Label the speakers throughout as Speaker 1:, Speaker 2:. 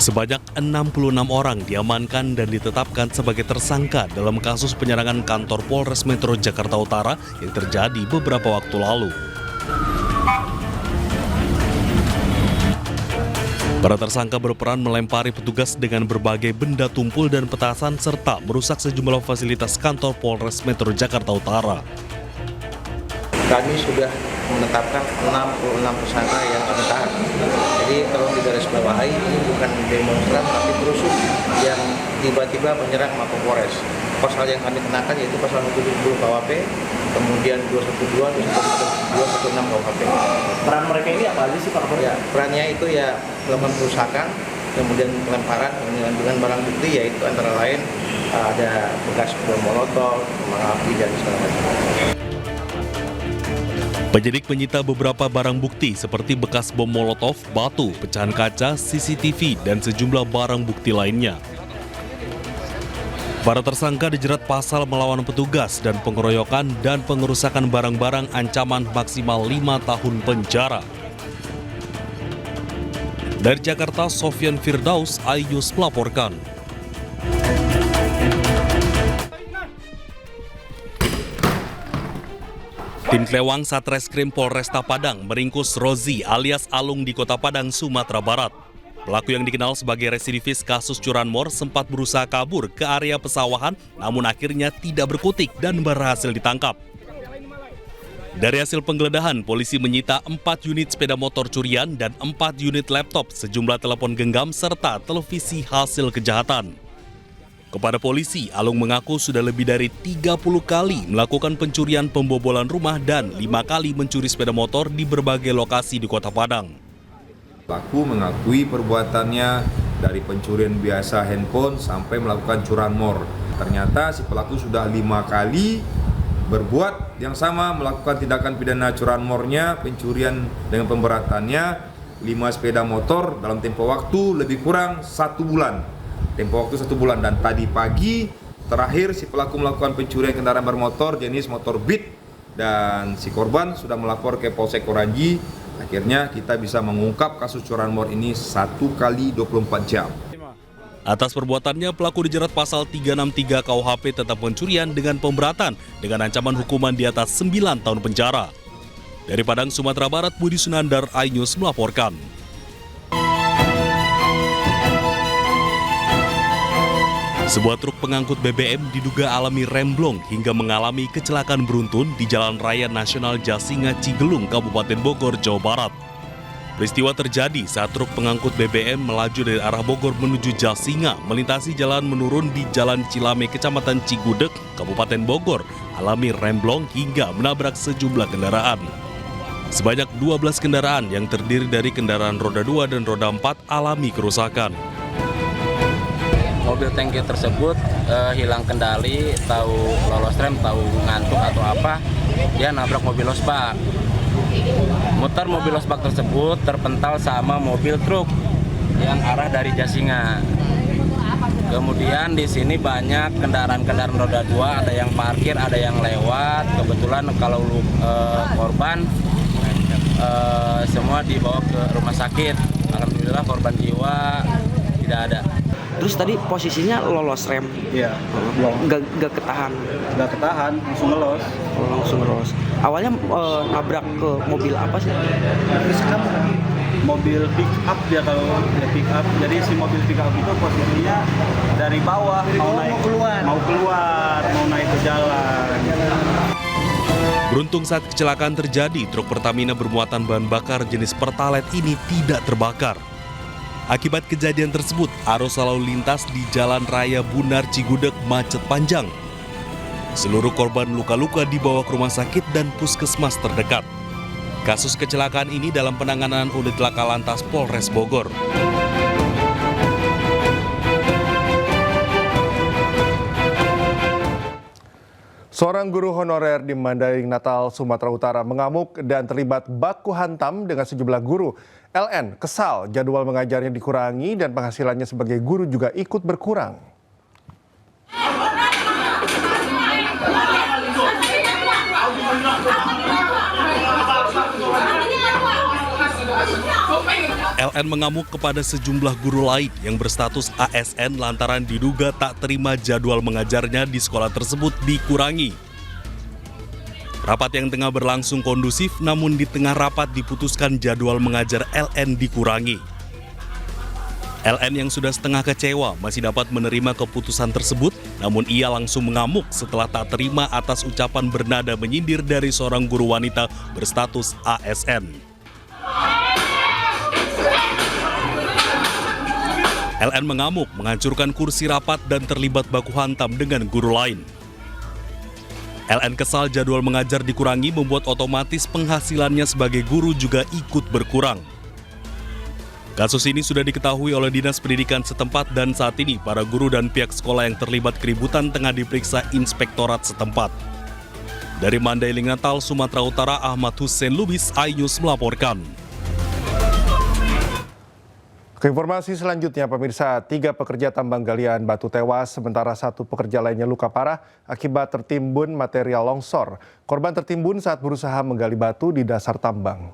Speaker 1: Sebanyak 66 orang diamankan dan ditetapkan sebagai tersangka dalam kasus penyerangan kantor Polres Metro Jakarta Utara yang terjadi beberapa waktu lalu. Para tersangka berperan melempari petugas dengan berbagai benda tumpul dan petasan serta merusak sejumlah fasilitas kantor Polres Metro Jakarta Utara.
Speaker 2: Kami sudah menetapkan 66 tersangka yang kami tahan. Jadi kalau digarisbawahi ini bukan demonstran tapi perusuh yang tiba-tiba menyerang Mapolres. Pasal yang kami kenakan yaitu pasal 170 KUHP, kemudian 212, 216 KUHP.
Speaker 3: Peran mereka ini apa aja sih Pak?
Speaker 2: Ya, perannya itu ya melakukan perusakan, kemudian pelemparan dengan barang bukti yaitu antara lain ada bekas bom molotov, kembang api dan segala macam.
Speaker 1: Penyidik menyita beberapa barang bukti seperti bekas bom molotov, batu, pecahan kaca, CCTV, dan sejumlah barang bukti lainnya. Para tersangka dijerat pasal melawan petugas dan pengeroyokan dan pengerusakan barang-barang ancaman maksimal 5 tahun penjara. Dari Jakarta, Sofyan Firdaus, iNews melaporkan. Tim Klewang Satreskrim Polresta Padang meringkus Rozi alias Alung di Kota Padang, Sumatera Barat. Pelaku yang dikenal sebagai residivis kasus curanmor sempat berusaha kabur ke area pesawahan, namun akhirnya tidak berkutik dan berhasil ditangkap. Dari hasil penggeledahan, polisi menyita 4 unit sepeda motor curian dan 4 unit laptop, sejumlah telepon genggam, serta televisi hasil kejahatan. Kepada polisi, Alung mengaku sudah lebih dari 30 kali melakukan pencurian pembobolan rumah dan 5 kali mencuri sepeda motor di berbagai lokasi di Kota Padang.
Speaker 4: Pelaku mengakui perbuatannya dari pencurian biasa handphone sampai melakukan curanmor. Ternyata si pelaku sudah 5 kali berbuat yang sama, melakukan tindakan pidana curanmornya, pencurian dengan pemberatannya, 5 sepeda motor dalam tempo waktu lebih kurang 1 bulan. Tempo waktu 1 bulan, dan tadi pagi terakhir si pelaku melakukan pencurian kendaraan bermotor jenis motor Beat dan si korban sudah melapor ke Polsek Koranji. Akhirnya kita bisa mengungkap kasus curanmor ini 1 kali 24 jam.
Speaker 1: Atas perbuatannya, pelaku dijerat pasal 363 KUHP tentang pencurian dengan pemberatan dengan ancaman hukuman di atas 9 tahun penjara. Dari Padang, Sumatera Barat, Budi Sunandar, iNews melaporkan. Sebuah truk pengangkut BBM diduga alami remblong hingga mengalami kecelakaan beruntun di Jalan Raya Nasional Jasinga Cigelung, Kabupaten Bogor, Jawa Barat. Peristiwa terjadi saat truk pengangkut BBM melaju dari arah Bogor menuju Jasinga, melintasi jalan menurun di Jalan Cilame, Kecamatan Cigudeg, Kabupaten Bogor, alami remblong hingga menabrak sejumlah kendaraan. Sebanyak 12 kendaraan yang terdiri dari kendaraan roda 2 dan roda 4 alami kerusakan.
Speaker 5: Mobil tangki tersebut hilang kendali, tahu lolos rem, tahu ngantuk atau apa, dia nabrak mobil losbak. Mutar mobil losbak tersebut terpental sama mobil truk yang arah dari Jasinga. Kemudian di sini banyak kendaraan-kendaraan roda 2, ada yang parkir, ada yang lewat. Kebetulan kalau korban semua dibawa ke rumah sakit. Alhamdulillah korban jiwa tidak ada.
Speaker 3: Terus tadi posisinya lolos rem?
Speaker 6: Iya,
Speaker 3: Gak ketahan?
Speaker 6: nggak ketahan, langsung ngelos.
Speaker 3: Oh, langsung lolos. Awalnya nabrak ke mobil apa sih?
Speaker 6: Terus kan mobil pick up dia, kalau dia pick up. Jadi si mobil pick up itu posisinya dari bawah mau naik ke jalan.
Speaker 1: Beruntung saat kecelakaan terjadi, truk Pertamina bermuatan bahan bakar jenis Pertalite ini tidak terbakar. Akibat kejadian tersebut, arus lalu lintas di Jalan Raya Bunar Cigudeg macet panjang. Seluruh korban luka-luka dibawa ke rumah sakit dan puskesmas terdekat. Kasus kecelakaan ini dalam penanganan unit laka lantas Polres Bogor.
Speaker 7: Seorang guru honorer di Mandailing Natal, Sumatera Utara mengamuk dan terlibat baku hantam dengan sejumlah guru. LN kesal jadwal mengajarnya dikurangi dan penghasilannya sebagai guru juga ikut berkurang.
Speaker 1: LN mengamuk kepada sejumlah guru lain yang berstatus ASN lantaran diduga tak terima jadwal mengajarnya di sekolah tersebut dikurangi. Rapat yang tengah berlangsung kondusif, namun di tengah rapat diputuskan jadwal mengajar LN dikurangi. LN yang sudah setengah kecewa masih dapat menerima keputusan tersebut, namun ia langsung mengamuk setelah tak terima atas ucapan bernada menyindir dari seorang guru wanita berstatus ASN. LN mengamuk, menghancurkan kursi rapat dan terlibat baku hantam dengan guru lain. LN kesal jadwal mengajar dikurangi membuat otomatis penghasilannya sebagai guru juga ikut berkurang. Kasus ini sudah diketahui oleh Dinas Pendidikan setempat dan saat ini para guru dan pihak sekolah yang terlibat keributan tengah diperiksa inspektorat setempat. Dari Mandailing Natal, Sumatera Utara, Ahmad Hussein Lubis, iNews melaporkan.
Speaker 7: Ke informasi selanjutnya, pemirsa, 3 pekerja tambang galian batu tewas, sementara 1 pekerja lainnya luka parah akibat tertimbun material longsor. Korban tertimbun saat berusaha menggali batu di dasar tambang.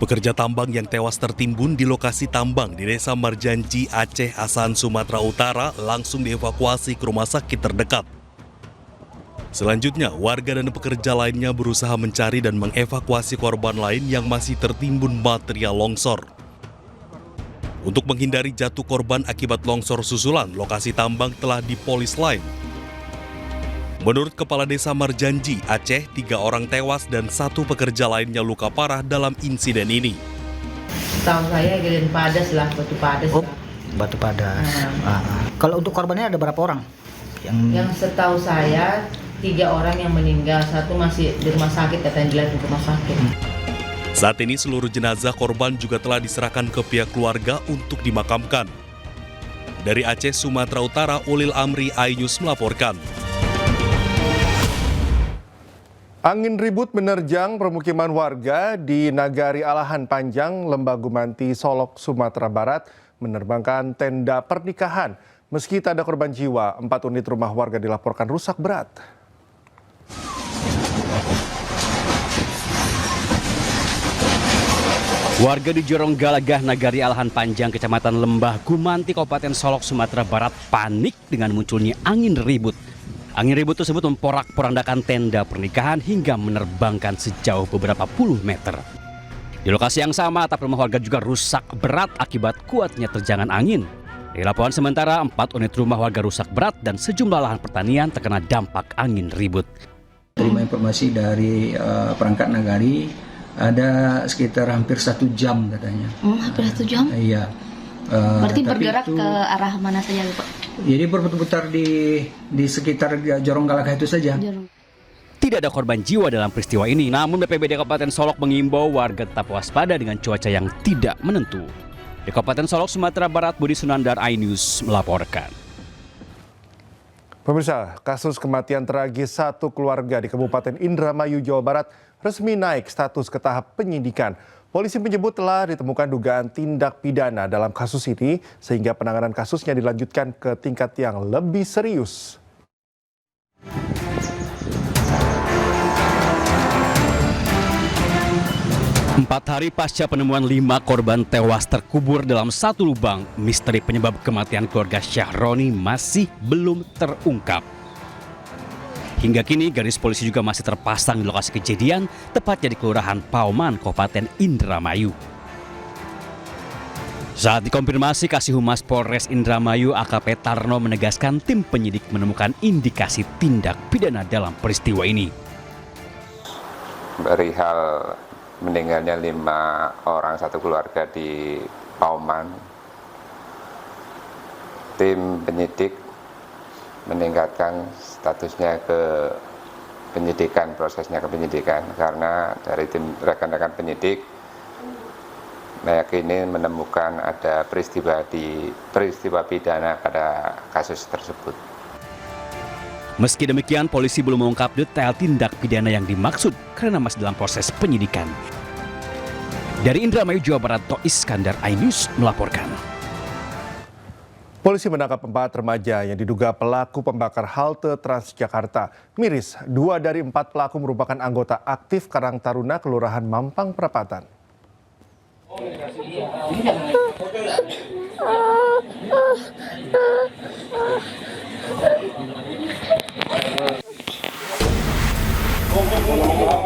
Speaker 1: Pekerja tambang yang tewas tertimbun di lokasi tambang di Desa Marjanji, Aceh, Asahan, Sumatera Utara langsung dievakuasi ke rumah sakit terdekat. Selanjutnya, warga dan pekerja lainnya berusaha mencari dan mengevakuasi korban lain yang masih tertimbun material longsor. Untuk menghindari jatuh korban akibat longsor susulan, lokasi tambang telah dipolis lain. Menurut Kepala Desa Marjanji, Aceh, 3 orang tewas dan 1 pekerja lainnya luka parah dalam insiden ini.
Speaker 8: Tahu saya galian padas lah, batu padas.
Speaker 9: Oh, batu padas. Kalau untuk korbannya ada berapa orang?
Speaker 8: Yang setahu saya 3 orang yang meninggal, 1 masih di rumah sakit, katanya dilihat di rumah sakit.
Speaker 1: Saat ini seluruh jenazah korban juga telah diserahkan ke pihak keluarga untuk dimakamkan. Dari Aceh, Sumatera Utara, Ulil Amri, iNews melaporkan.
Speaker 7: Angin ribut menerjang permukiman warga di Nagari Alahan Panjang, Lembah Gumanti, Solok, Sumatera Barat, menerbangkan tenda pernikahan. Meski tak ada korban jiwa, 4 unit rumah warga dilaporkan rusak berat.
Speaker 10: Warga di Jorong Galagah, Nagari Alahan Panjang, Kecamatan Lembah Gumanti, Kabupaten Solok, Sumatera Barat panik dengan munculnya angin ribut. Angin ribut tersebut memporak-porandakan tenda pernikahan hingga menerbangkan sejauh beberapa puluh meter. Di lokasi yang sama, atap rumah warga juga rusak berat akibat kuatnya terjangan angin. Di laporan sementara, 4 unit rumah warga rusak berat dan sejumlah lahan pertanian terkena dampak angin ribut.
Speaker 11: Terima informasi dari perangkat Nagari, ada sekitar hampir 1 jam katanya.
Speaker 12: Hampir 1 jam?
Speaker 11: Iya.
Speaker 12: Berarti bergerak ke arah mana saja, Pak?
Speaker 11: Jadi berputar-putar di sekitar Jorong Galagah itu saja.
Speaker 10: Tidak ada korban jiwa dalam peristiwa ini, namun BPBD Kabupaten Solok mengimbau warga tetap waspada dengan cuaca yang tidak menentu. Di Kabupaten Solok, Sumatera Barat, Budi Sunandar, iNews melaporkan.
Speaker 7: Pemirsa, kasus kematian tragis 1 keluarga di Kabupaten Indramayu, Jawa Barat resmi naik status ke tahap penyidikan. Polisi menyebut telah ditemukan dugaan tindak pidana dalam kasus ini sehingga penanganan kasusnya dilanjutkan ke tingkat yang lebih serius.
Speaker 10: Empat hari pasca penemuan 5 korban tewas terkubur dalam 1 lubang, misteri penyebab kematian keluarga Syahroni masih belum terungkap. Hingga kini garis polisi juga masih terpasang di lokasi kejadian, tepatnya di Kelurahan Pauman, Kabupaten Indramayu. Saat dikonfirmasi, Kasih Humas Polres Indramayu AKP Tarno menegaskan tim penyidik menemukan indikasi tindak pidana dalam peristiwa ini.
Speaker 13: Dari hal meninggalnya 5 orang satu keluarga di Pauman, tim penyidik meningkatkan statusnya ke penyidikan, prosesnya ke penyidikan, karena dari tim rekan-rekan penyidik meyakini menemukan ada peristiwa pidana pada kasus tersebut.
Speaker 10: Meski demikian, polisi belum mengungkap detail tindak pidana yang dimaksud karena masih dalam proses penyidikan. Dari Indramayu, Jawa Barat, Tois Iskandar, iNews melaporkan.
Speaker 7: Polisi menangkap 4 remaja yang diduga pelaku pembakar halte Transjakarta. Miris, 2 dari 4 pelaku merupakan anggota aktif Karang Taruna Kelurahan Mampang Perapatan.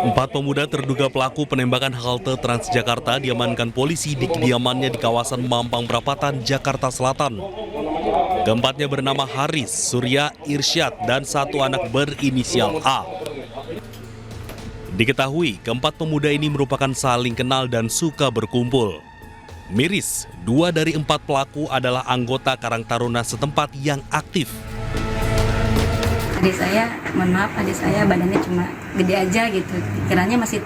Speaker 1: Empat pemuda terduga pelaku penembakan halte Transjakarta diamankan polisi di kediamannya di kawasan Mampang Perapatan, Jakarta Selatan. Keempatnya bernama Haris, Surya, Irsyad, dan 1 anak berinisial A. Diketahui, keempat pemuda ini merupakan saling kenal dan suka berkumpul. Miris, 2 dari 4 pelaku adalah anggota Karang Taruna setempat yang aktif.
Speaker 12: Adik saya, mohon maaf, adik saya badannya cuma gede aja gitu. Kiranya masih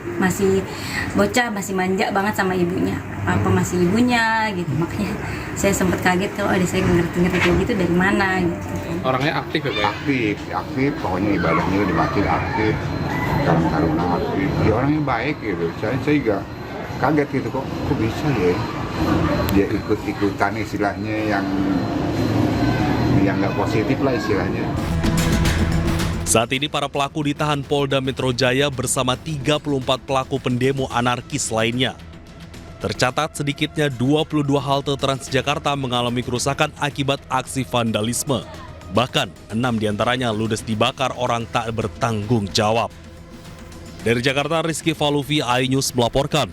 Speaker 12: bocah, masih manja banget sama ibunya. Apa masih ibunya gitu. Makanya saya sempat kaget kalau adik saya ngerti kayak gitu dari mana gitu.
Speaker 14: Orangnya aktif ya, Pak?
Speaker 15: Aktif, pokoknya ibadahnya di masjid aktif, Karang Taruna aktif. Dia orangnya baik gitu. Saya juga kaget gitu, kok bisa ya dia ikut-ikutan istilahnya yang nggak positif lah istilahnya.
Speaker 1: Saat ini para pelaku ditahan Polda Metro Jaya bersama 34 pelaku pendemo anarkis lainnya. Tercatat sedikitnya 22 halte Transjakarta mengalami kerusakan akibat aksi vandalisme. Bahkan 6 diantaranya ludes dibakar orang tak bertanggung jawab. Dari Jakarta, Rizky Faluvi, iNews melaporkan.